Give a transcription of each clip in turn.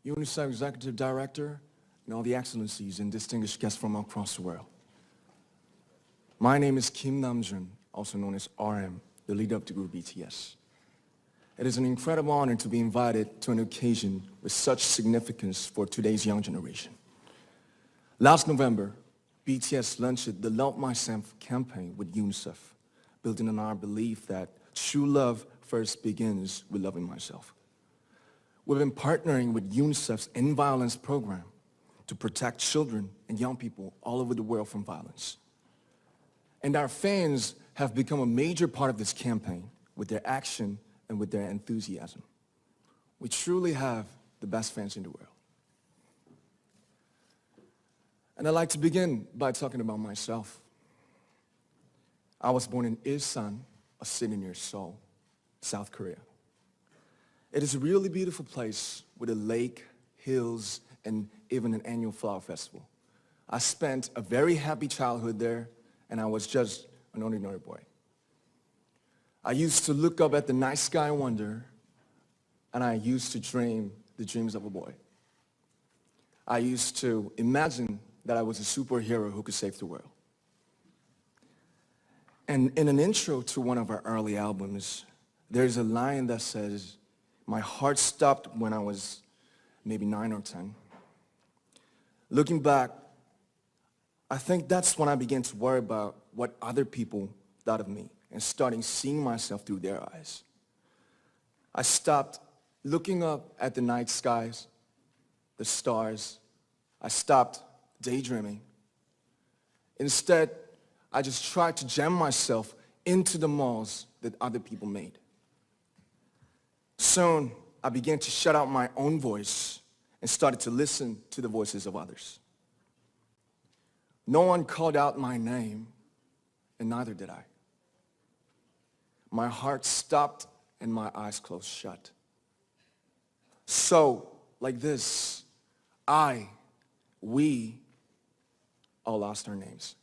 UNICEF Executive Director, and all the excellencies and distinguished guests from across the world. My name is Kim Namjoon, also known as RM, the leader of the group BTS. It is an incredible honor to be invited to an occasion with such significance for today's young generation. Last November, BTS launched the Love Myself campaign with UNICEF, building on our belief that true love first begins with loving myself. We've been partnering with UNICEF's End Violence program to protect children and young people all over the world from violence. And our fans have become a major part of this campaign with their action and with their enthusiasm. We truly have the best fans in the world. And I'd like to begin by talking about myself. I was born in Ilsan, a city near Seoul, South Korea. It is a really beautiful place with a lake, hills, and even an annual flower festival. I spent a very happy childhood there, and I was just an ordinary boy. I used to look up at the night sky and wonder, and I used to dream the dreams of a boy. I used to imagine that I was a superhero who could save the world. And in an intro to one of our early albums, there's a line that says, "My heart stopped when I was maybe 9 or 10. Looking back, I think that's when I began to worry about what other people thought of me and starting seeing myself through their eyes. I stopped looking up at the night skies, the stars. I stopped daydreaming. Instead, I just tried to jam myself into the malls that other people made. Soon, I began to shut out my own voice and started to listen to the voices of others. No one called out my name, and neither did I. My heart stopped and my eyes closed shut. So, like this, we all lost our names.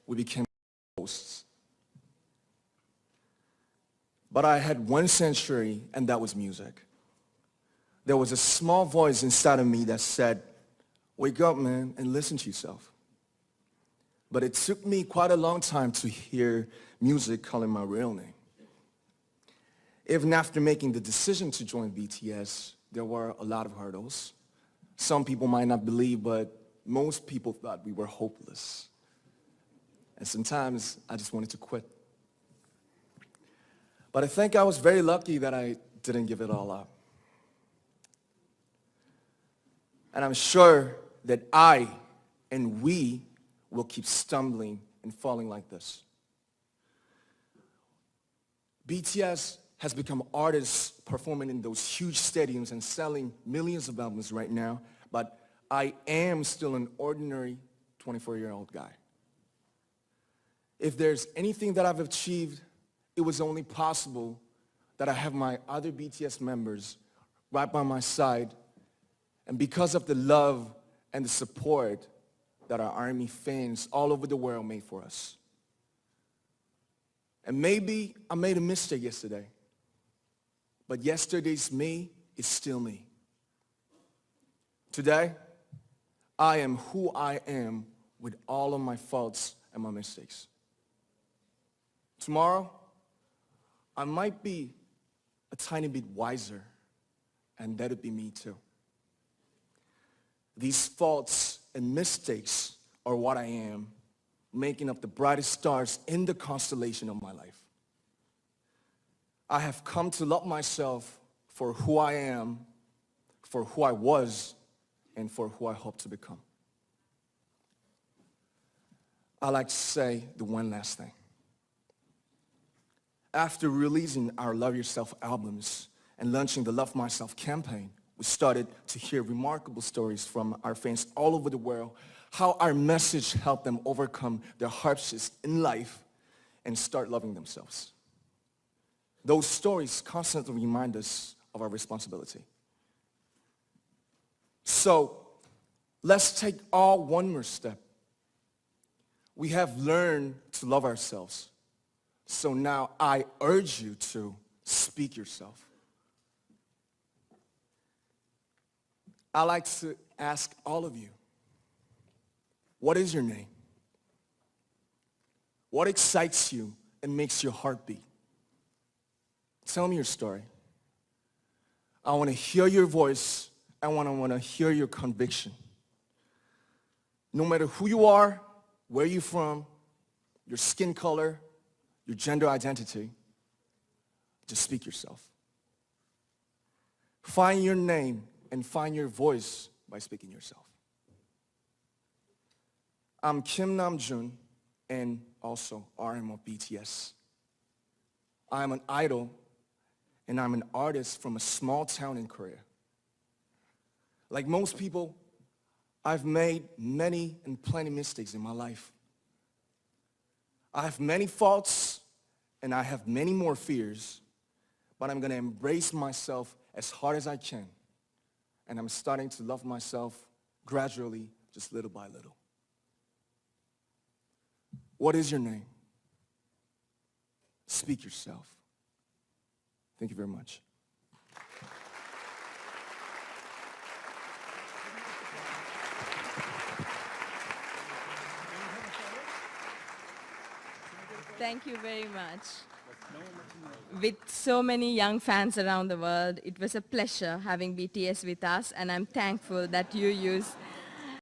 We became ghosts. But I had one sanctuary, and that was music. There was a small voice inside of me that said, "Wake up, man, and listen to yourself." But it took me quite a long time to hear music calling my real name. Even after making the decision to join BTS, there were a lot of hurdles. Some people might not believe, but most people thought we were hopeless. And sometimes I just wanted to quit. But I think I was very lucky that I didn't give it all up. And I'm sure that I and we will keep stumbling and falling like this. BTS has become artists performing in those huge stadiums and selling millions of albums right now, but I am still an ordinary 24-year-old guy. If there's anything that I've achieved, it was only possible that I have my other BTS members right by my side, and because of the love and the support that our ARMY fans all over the world made for us. And maybe I made a mistake yesterday, but yesterday's me is still me. Today, I am who I am with all of my faults and my mistakes. Tomorrow, I might be a tiny bit wiser, and that'd be me too. These faults and mistakes are what I am, making up the brightest stars in the constellation of my life. I have come to love myself for who I am, for who I was, and for who I hope to become. I like to say the one last thing. After releasing our Love Yourself albums and launching the Love Myself campaign, we started to hear remarkable stories from our fans all over the world, how our message helped them overcome their hardships in life and start loving themselves. Those stories constantly remind us of our responsibility. So, let's take all one more step. We have learned to love ourselves. So now I urge you to speak yourself. I'd like to ask all of you, what is your name? What excites you and makes your heart beat? Tell me your story. I want to hear your voice. I want to hear your conviction. No matter who you are, where you're from, your skin color, your gender identity, just speak yourself. Find your name and find your voice by speaking yourself. I'm Kim Namjoon and also RM of BTS. I'm an idol and I'm an artist from a small town in Korea. Like most people, I've made many and plenty mistakes in my life. I have many faults and I have many more fears, but I'm gonna embrace myself as hard as I can. And I'm starting to love myself gradually, just little by little. What is your name? Speak yourself. Thank you very much. Thank you very much. With so many young fans around the world, it was a pleasure having BTS with us, and I'm thankful that you use